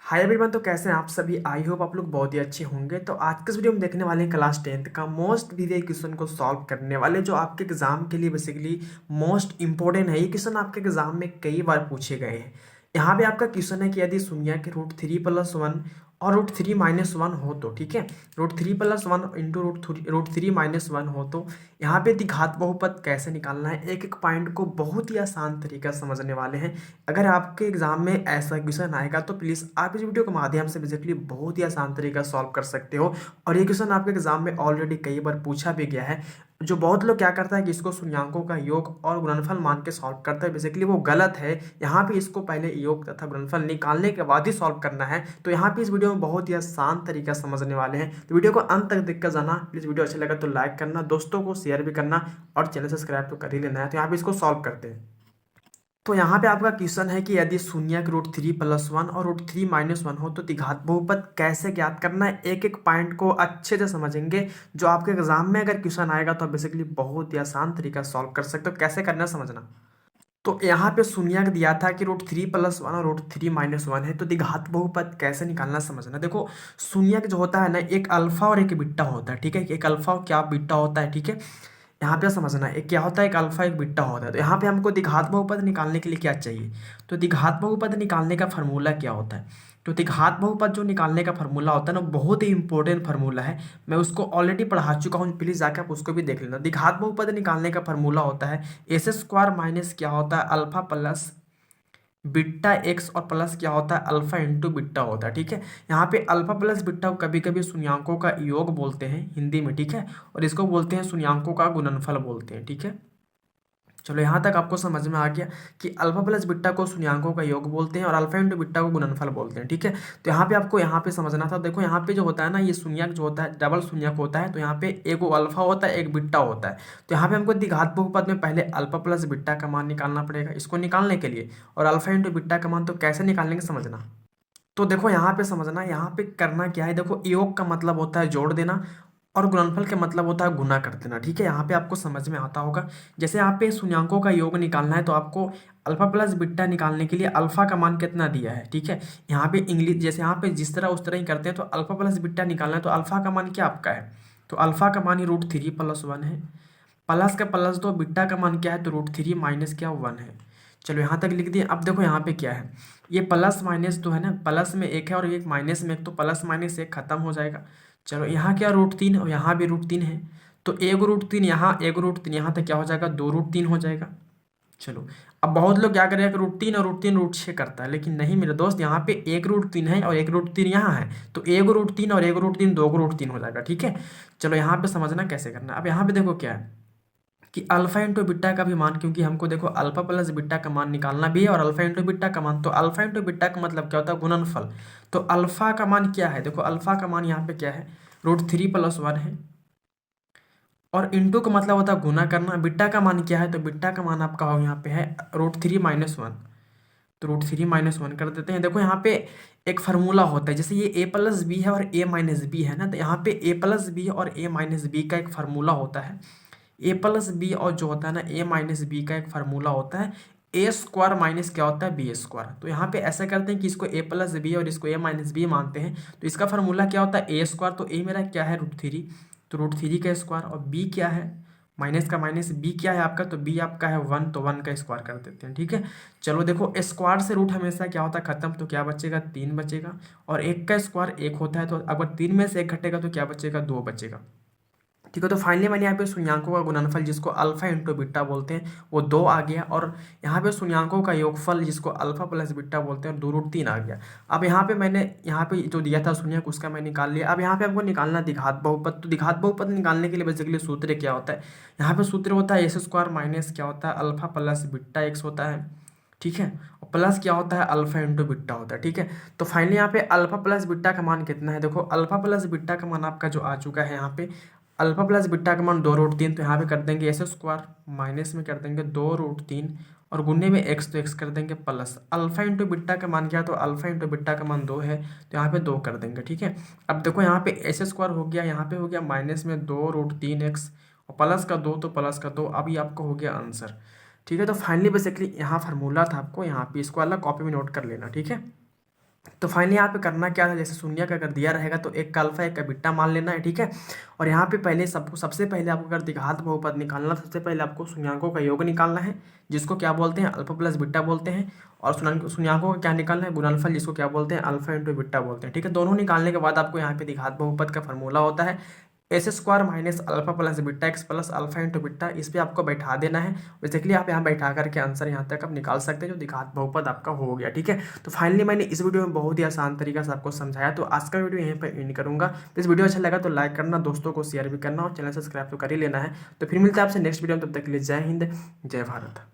Hi everyone. तो कैसे हैं आप सभी? आई होप आप लोग बहुत ही अच्छे होंगे। तो आज के इस वीडियो में देखने वाले हैं क्लास 10th का मोस्ट प्रीवियस क्वेश्चन को सॉल्व करने वाले, जो आपके एग्जाम के लिए बेसिकली मोस्ट इंपॉर्टेंट है। ये क्वेश्चन आपके एग्जाम में कई बार पूछे गए हैं। यहाँ पे आपका क्वेश्चन है कि यदि शून्य के √3+1 और √3 - 1 हो तो, ठीक है, √3+1 इंटू √3 - 1 हो तो यहाँ पे द्विघात बहुपद कैसे निकालना है। एक एक पॉइंट को बहुत ही आसान तरीका से समझने वाले हैं। अगर आपके एग्जाम में ऐसा क्वेश्चन आएगा तो प्लीज़ आप इस वीडियो के माध्यम से बेसिकली बहुत ही आसान तरीका सॉल्व कर सकते हो। और ये क्वेश्चन आपके एग्जाम में ऑलरेडी कई बार पूछा भी गया है। जो बहुत लोग क्या करता है कि इसको शून्यांकों का योग और गुणनफल मान के सॉल्व करता है, बेसिकली वो गलत है। यहाँ पे इसको पहले योग तथा गुणनफल निकालने के बाद ही सॉल्व करना है। तो यहाँ पे इस वीडियो में बहुत ही आसान तरीका समझने वाले हैं। तो वीडियो को अंत तक देखकर जाना। प्लीज़ वीडियो अच्छा लगा तो लाइक करना, दोस्तों को शेयर भी करना और चैनल सब्सक्राइब तो कर ही लेना है। तो यहाँ पे इसको सॉल्व करते हैं। तो यहाँ पे आपका क्वेश्चन है कि यदि शून्य के √3+1 और √3 - 1 हो तो द्विघात बहुपद कैसे ज्ञात करना है। एक एक पॉइंट को अच्छे से समझेंगे। जो आपके एग्जाम में अगर क्वेश्चन आएगा तो आप बेसिकली बहुत ही आसान तरीका सॉल्व कर सकते हो। कैसे करना है समझना। तो यहाँ पे शून्य दिया था कि √3+1 और √3 - 1 है, तो द्विघात बहुपद कैसे निकालना समझना। देखो, शून्य जो होता है ना, एक अल्फा और एक बीटा होता है, ठीक है। एक अल्फा और क्या बीटा होता है, ठीक है। यहाँ पे समझना है, एक क्या होता है, एक अल्फा एक बीटा होता है। तो यहाँ पे हमको द्विघात बहुपद निकालने के लिए क्या चाहिए। तो द्विघात बहुपद निकालने का फार्मूला क्या होता है। तो द्विघात बहुपद जो निकालने का फार्मूला होता है ना, बहुत ही इंपॉर्टेंट फार्मूला है। मैं उसको ऑलरेडी पढ़ा चुका हूँ, प्लीज जाकर आप उसको भी देख लेना। द्विघात बहुपद निकालने का फार्मूला होता है S² माइनस क्या होता है, अल्फा प्लस बीटा एक्स, और प्लस क्या होता है, अल्फा इंटू बीटा होता है, ठीक है। यहाँ पे अल्फा प्लस बीटा को कभी कभी शून्यांकों का योग बोलते हैं हिंदी में, ठीक है। और इसको बोलते हैं शून्यांकों का गुणनफल बोलते हैं, ठीक है। चलो यहाँ तक आपको समझ में आ गया कि अल्फा प्लस बीटा को शून्यांकों का योग बोलते हैं और अल्फा इंटू बीटा को गुणनफल बोलते हैं, ठीक है। तो यहाँ पे आपको यहाँ पे समझना था। देखो यहाँ पे जो होता है ना, ये शून्यक जो होता है डबल शून्यक होता है। तो यहाँ पे एक अल्फा होता है एक बीटा होता है। तो यहाँ पे हमको द्विघात बहुपद में पहले अल्फा प्लस बीटा का मान निकालना पड़ेगा इसको निकालने के लिए, और अल्फा इंटू बीटा का मान तो कैसे निकालेंगे समझना। तो देखो यहाँ पे समझना, यहाँ पे करना क्या है। देखो, योग का मतलब होता है जोड़ देना और गुणनफल का मतलब होता है गुना कर देना, ठीक है। यहाँ पे आपको समझ में आता होगा। जैसे यहाँ पे शून्यांकों का योग निकालना है तो आपको अल्फा प्लस बीटा निकालने के लिए अल्फा का मान कितना दिया है, ठीक है। यहाँ पे इंग्लिश जैसे यहाँ पे जिस तरह उस तरह ही करते हैं। तो अल्फा प्लस बीटा निकालना है तो अल्फा का मान क्या आपका है, तो अल्फा का मान ही √3+1 है। प्लस का प्लस दो, बीटा का मान क्या है, तो √3 माइनस क्या 1 है। चलो यहाँ तक लिख दिए। अब देखो यहाँ पे क्या है, ये प्लस माइनस तो है ना, प्लस में एक है और एक माइनस में एक, तो प्लस माइनस एक खत्म हो जाएगा। चलो यहाँ क्या √3 और यहाँ भी √3 है। तो एक √3 यहाँ, एक √3 यहाँ तक क्या हो जाएगा, 2√3 हो जाएगा। चलो, अब बहुत लोग क्या करेगा कि √3 और √3 √6 करता है, लेकिन नहीं मेरे दोस्त, यहाँ पे एक √3 है और एक √3 यहाँ है। तो एक √3 और एक √3 दो √3 हो जाएगा, ठीक है। चलो यहाँ पे समझना कैसे करना। अब यहाँ पे देखो क्या है कि अल्फा इंटू बीटा का भी मान, क्योंकि हमको देखो अल्फा प्लस बीटा का मान निकालना भी है और अल्फा इंटू बीटा का मान। तो अल्फा इंटू बीटा का मतलब क्या होता है, गुणनफल। तो अल्फा का मान क्या है, देखो अल्फा का मान यहाँ पे क्या है, √3+1 है। और इंटू का मतलब होता है गुना करना। बीटा का मान क्या है, तो बीटा का मान आपका हो यहाँ पे है √3 - 1। तो √3 - 1 कर देते हैं। देखो यहाँ पे एक फार्मूला होता है, जैसे ये a प्लस बी है और a माइनस बी है ना, तो यहाँ पे a प्लस बी और a माइनस बी का एक फार्मूला होता है। a प्लस बी और जो होता है ना a माइनस बी का एक फार्मूला होता है A² माइनस क्या होता है, B²। तो यहाँ पे ऐसा करते हैं कि इसको a प्लस बी और इसको a माइनस बी मानते हैं। तो इसका फार्मूला क्या होता है, A²। तो a मेरा क्या है √3, तो √3 का स्क्वायर, और b क्या है, माइनस का माइनस, b क्या है आपका, तो b आपका है 1, तो 1 का स्क्वायर कर देते हैं, ठीक है। चलो देखो, स्क्वायर से रूट हमेशा क्या होता है खत्म, तो क्या बचेगा 3 बचेगा। और एक का स्क्वायर एक होता है, तो अगर 3 में से एक घटेगा तो क्या बचेगा, 2 बचेगा, ठीक है। तो फाइनली मैंने यहाँ पे शून्यांकों का गुणनफल जिसको अल्फा इंटू बीटा बोलते हैं वो 2 आ गया, और यहाँ पे शून्यांकों का योगफल जिसको अल्फा प्लस बीटा बोलते हैं 2√3 आ गया। अब यहाँ पे मैंने यहाँ पे जो दिया था शून्यक उसका मैं निकाल लिया। अब यहाँ पे हमको निकालना द्विघात बहुपद। तो द्विघात बहुपद निकालने के लिए बेसिकली सूत्र क्या होता है, यहाँ पे सूत्र होता है S² माइनस क्या होता है, अल्फा प्लस बीटा एक्स होता है, ठीक है। और प्लस क्या होता है, अल्फा इंटू बीटा होता है, ठीक है। तो फाइनली यहाँ पे अल्फा प्लस बीटा का मान कितना है, देखो अल्फा प्लस बीटा का मान आपका जो आ चुका है यहाँ पे, अल्फा प्लस बीटा का मान 2√3। तो यहाँ पे कर देंगे S² माइनस में कर देंगे 2√3 और गुन्ने में x, तो x कर देंगे प्लस अल्फा इंटू बीटा का मान क्या, तो अल्फा इंटू बीटा का मान 2 है, तो यहाँ पे 2 कर देंगे, ठीक है। अब देखो यहाँ पे S² हो गया, यहाँ पे हो गया माइनस में 2√3x और प्लस का 2 तो प्लस का 2। अभी आपको हो गया आंसर, ठीक है। तो फाइनली बेसिकली यहाँ फार्मूला था, आपको यहाँ पे इसको अलग कॉपी में नोट कर लेना, ठीक है। तो फाइनली यहाँ पे करना क्या था, जैसे शून्य का अगर दिया रहेगा तो एक का अल्फा एक का बीटा मान लेना है, ठीक है। और यहाँ पे पहले सबसे पहले आपको अगर द्विघात बहुपद निकालना, सबसे पहले आपको शून्यंकों का योग निकालना है, जिसको क्या बोलते हैं, अल्फा प्लस बीटा बोलते हैं। और शून्यंकों का क्या निकालना है, गुणनफल, जिसको क्या बोलते हैं, अल्फा इंटू बीटा बोलते हैं, ठीक है। दोनों निकालने के बाद आपको यहाँ पे द्विघात बहुपद का फॉर्मूला होता है S square minus alpha plus beta x plus alpha into beta, इस पे आपको बैठा देना है। बेसिकली आप यहाँ बैठा करके आंसर यहाँ तक आप निकाल सकते हैं, जो द्विघात बहुपद आपका हो गया, ठीक है। तो फाइनली मैंने इस वीडियो में बहुत ही आसान तरीका से आपको समझाया। तो आज का वीडियो यहीं पर एंड करूंगा। तो इस वीडियो अच्छा लगा तो लाइक करना, दोस्तों को शेयर भी करना और चैनल सब्सक्राइब तो कर ही लेना है। तो फिर मिलते हैं आपसे नेक्स्ट वीडियो में, तब तक के लिए जय हिंद, जय भारत।